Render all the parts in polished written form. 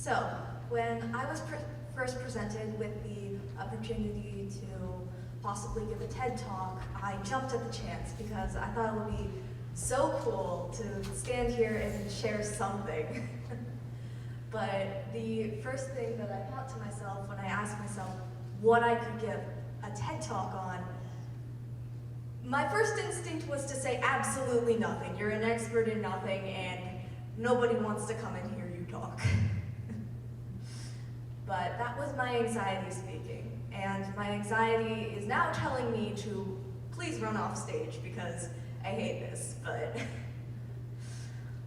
So, when I was first presented with the opportunity to possibly give a TED Talk, I jumped at the chance because I thought it would be so cool to stand here and share something. But the first thing that I thought to myself when I asked myself what I could give a TED Talk on, my first instinct was to say absolutely nothing. You're an expert in nothing and nobody wants to come and hear you talk. But that was my anxiety speaking, and my anxiety is now telling me to please run off stage because I hate this, but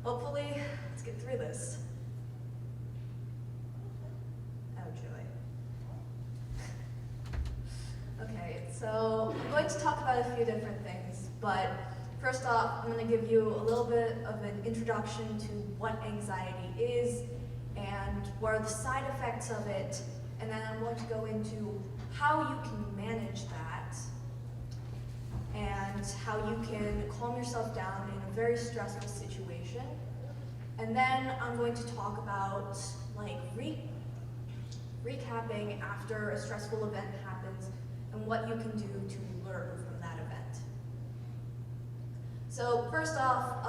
hopefully, let's get through this. Oh joy. Okay, so I'm going to talk about a few different things, but first off, I'm going to give you a little bit of an introduction to what anxiety is and what are the side effects of it, and then I'm going to go into how you can manage that and how you can calm yourself down in a very stressful situation. And then I'm going to talk about recapping after a stressful event happens and what you can do to learn from that event. So first off,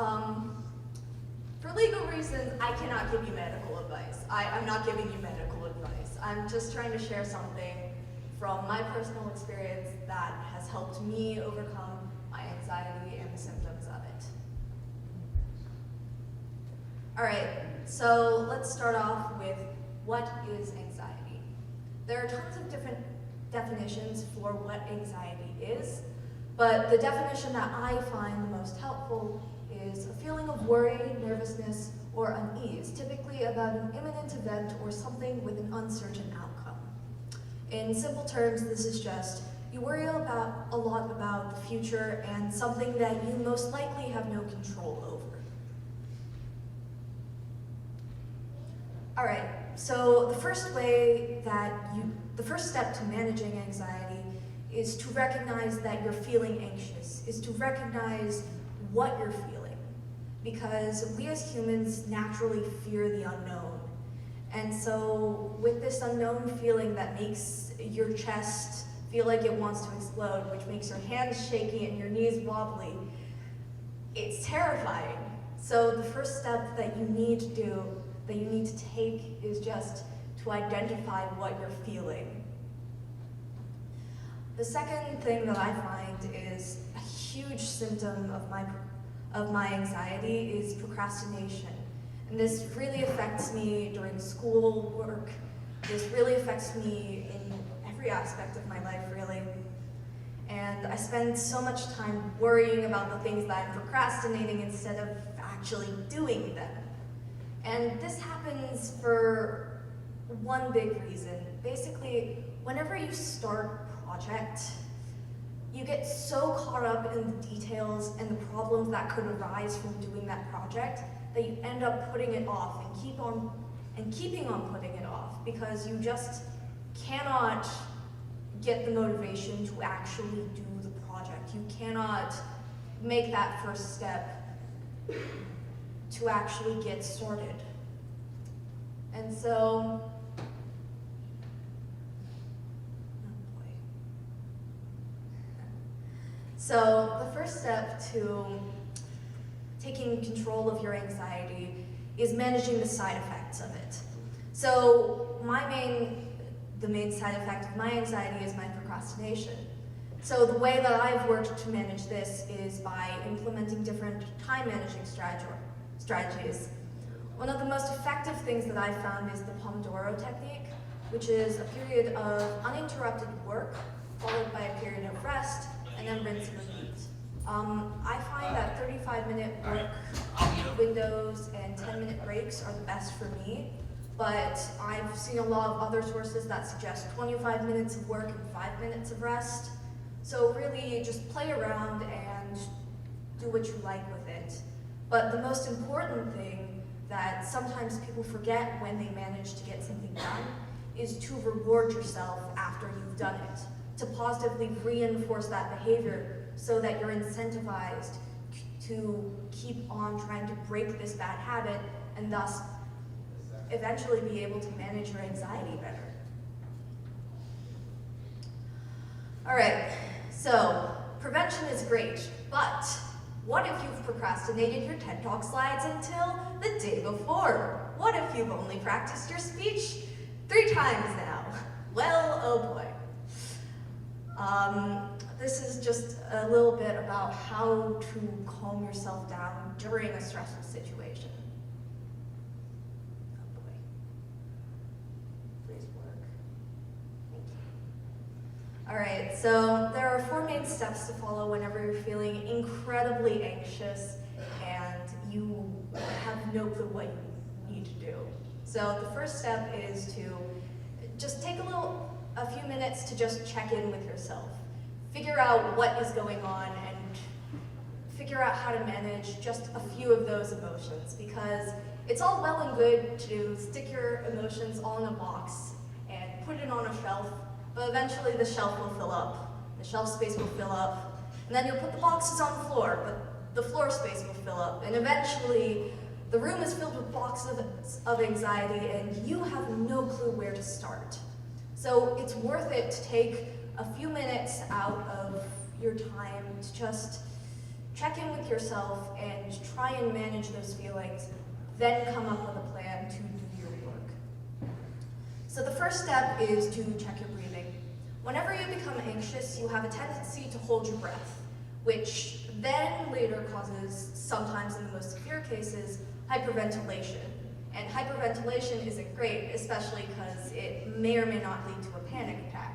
for legal reasons, I cannot give you medical advice. I'm not giving you medical advice. I'm just trying to share something from my personal experience that has helped me overcome my anxiety and the symptoms of it. All right, so let's start off with what is anxiety. There are tons of different definitions for what anxiety is, but the definition that I find the most helpful is a feeling of worry, nervousness, or unease, typically about an imminent event or something with an uncertain outcome. In simple terms, this is just you worry a lot about the future and something that you most likely have no control over. All right, so the first step to managing anxiety is to recognize that you're feeling anxious, is to recognize what you're feeling. Because we as humans naturally fear the unknown. And so with this unknown feeling that makes your chest feel like it wants to explode, which makes your hands shaky and your knees wobbly, it's terrifying. So the first step that you need to do, that you need to take, is just to identify what you're feeling. The second thing that I find is a huge symptom of my anxiety is procrastination. And this really affects me during school work. This really affects me in every aspect of my life, really. And I spend so much time worrying about the things that I'm procrastinating instead of actually doing them. And this happens for one big reason. Basically, whenever you start a project, you get so caught up in the details and the problems that could arise from doing that project that you end up putting it off and keeping on putting it off because you just cannot get the motivation to actually do the project. You cannot make that first step to actually get started. And so, So the first step to taking control of your anxiety is managing the side effects of it. So the main side effect of my anxiety is my procrastination. So the way that I've worked to manage this is by implementing different time managing strategies. One of the most effective things that I've found is the Pomodoro technique, which is a period of uninterrupted work followed by a period of rest, and then rinse and repeat. I find that 35-minute work windows and 10-minute breaks are the best for me, but I've seen a lot of other sources that suggest 25 minutes of work and 5 minutes of rest. So really just play around and do what you like with it. But the most important thing that sometimes people forget when they manage to get something done is to reward yourself after you've done it, to positively reinforce that behavior so that you're incentivized to keep on trying to break this bad habit and thus eventually be able to manage your anxiety better. All right, so prevention is great, but what if you've procrastinated your TED Talk slides until the day before? What if you've only practiced your speech 3 times now? Well, oh boy. This is just a little bit about how to calm yourself down during a stressful situation. Oh boy. Please work. Thank you. All right, so there are 4 main steps to follow whenever you're feeling incredibly anxious and you have no clue what you need to do. So the first step is to just take a few minutes to just check in with yourself. Figure out what is going on and figure out how to manage just a few of those emotions, because it's all well and good to stick your emotions all in a box and put it on a shelf, but eventually the shelf will fill up, the shelf space will fill up, and then you'll put the boxes on the floor, but the floor space will fill up, and eventually the room is filled with boxes of anxiety and you have no clue where to start. So it's worth it to take a few minutes out of your time to just check in with yourself and try and manage those feelings, then come up with a plan to do your work. So the first step is to check your breathing. Whenever you become anxious, you have a tendency to hold your breath, which then later causes, sometimes in the most severe cases, hyperventilation. And hyperventilation isn't great, especially because it may or may not lead to a panic attack.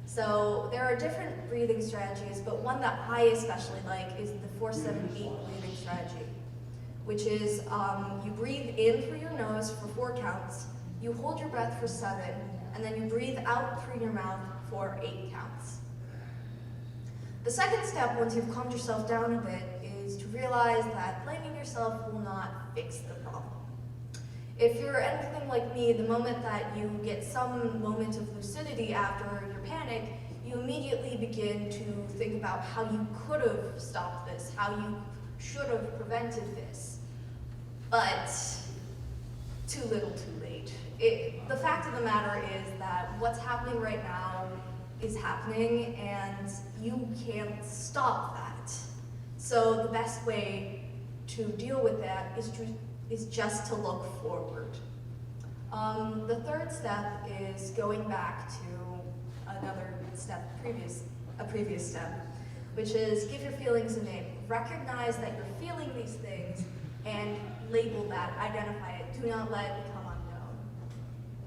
So there are different breathing strategies, but one that I especially like is the 4-7-8 breathing strategy, which is you breathe in through your nose for 4 counts, you hold your breath for 7, and then you breathe out through your mouth for 8 counts. The second step, once you've calmed yourself down a bit, is to realize that blaming yourself will not fix the problem. If you're anything like me, the moment that you get some moment of lucidity after your panic, you immediately begin to think about how you could have stopped this, how you should have prevented this. But too little, too late. The fact of the matter is that what's happening right now is happening and you can't stop that. So the best way to deal with that is just to look forward. The third step is going back to another step, a previous step, which is give your feelings a name. Recognize that you're feeling these things and label that, identify it. Do not let it become unknown.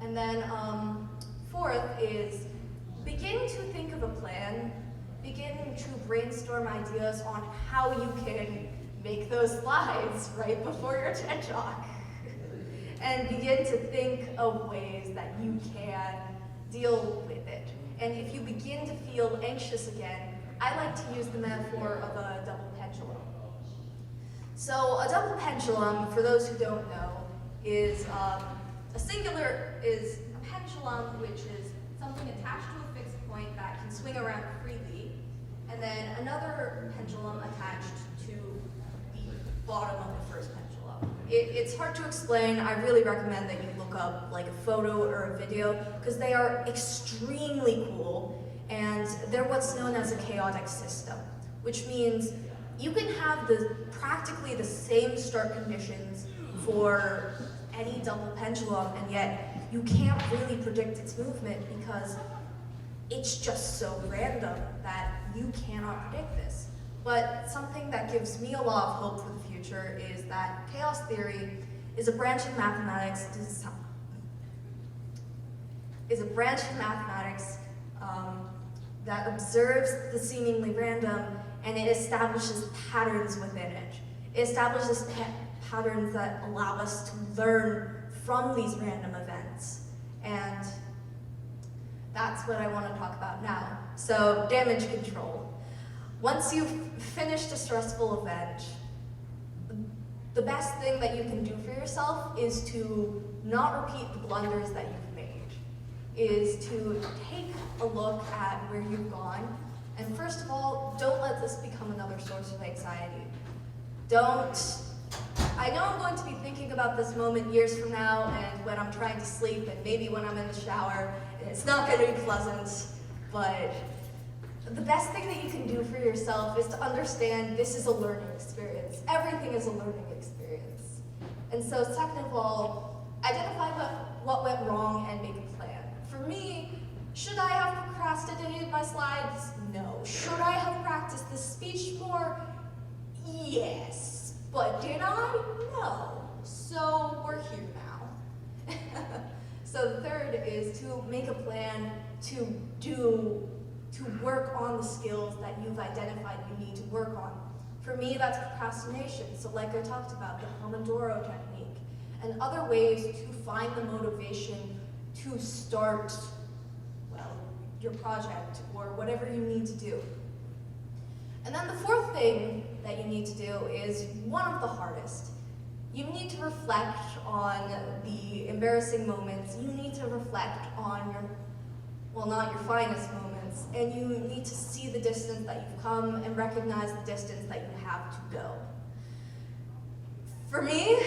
And then fourth is begin to think of a plan. Begin to brainstorm ideas on how you can make those slides right before your TED Talk. And begin to think of ways that you can deal with it. And if you begin to feel anxious again, I like to use the metaphor of a double pendulum. So a double pendulum, for those who don't know, is a pendulum, which is something attached to a fixed point that can swing around freely, and then another pendulum attached to the bottom of the first pendulum. It's hard to explain. I really recommend that you look up like a photo or a video, because they are extremely cool, and they're what's known as a chaotic system, which means you can have practically the same start conditions for any double pendulum, and yet you can't really predict its movement because it's just so random that you cannot predict this. But something that gives me a lot of hope for the future is that chaos theory is a branch of mathematics that observes the seemingly random, and it establishes patterns within it. It establishes patterns that allow us to learn from these random events. And that's what I want to talk about now. So, damage control. Once you've finished a stressful event, the best thing that you can do for yourself is to not repeat the blunders that you've made, is to take a look at where you've gone, and first of all, don't let this become another source of anxiety. I I know I'm going to be thinking about this moment years from now, and when I'm trying to sleep, and maybe when I'm in the shower, and it's not going to be pleasant, but the best thing that you can do for yourself is to understand this is a learning experience. Everything is a learning experience. And so second of all, identify what went wrong and make a plan. For me, should I have procrastinated my slides? No. Should I have practiced this speech more? Yes. But did I? No. So we're here now. So the third is to make a plan to work on the skills that you've identified you need to work on. For me, that's procrastination. So like I talked about, the Pomodoro technique, and other ways to find the motivation to start, well, your project or whatever you need to do. And then the fourth thing that you need to do is one of the hardest. You need to reflect on the embarrassing moments. You need to reflect on your, well, not your finest moments, and you need to see the distance that you've come and recognize the distance that you have to go. For me,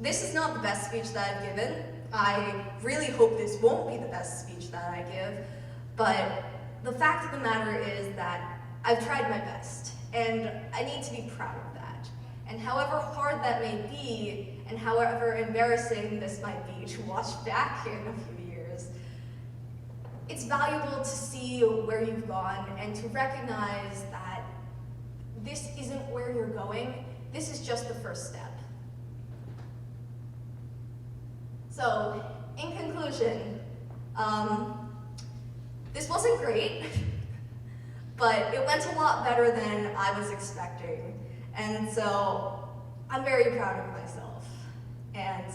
this is not the best speech that I've given. I really hope this won't be the best speech that I give, but the fact of the matter is that I've tried my best, and I need to be proud of that. And however hard that may be, and however embarrassing this might be to watch back in a few years, it's valuable to see where you've gone and to recognize that this isn't where you're going, this is just the first step. So, in conclusion, this wasn't great, but it went a lot better than I was expecting. And so, I'm very proud of myself. And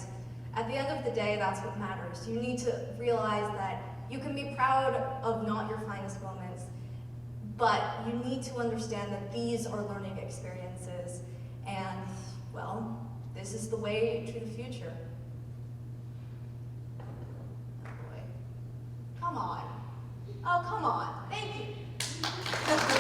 at the end of the day, that's what matters. You need to realize that you can be proud of not your finest moments, but you need to understand that these are learning experiences, and, well, this is the way to the future. Oh boy. Come on. Oh, come on. Thank you.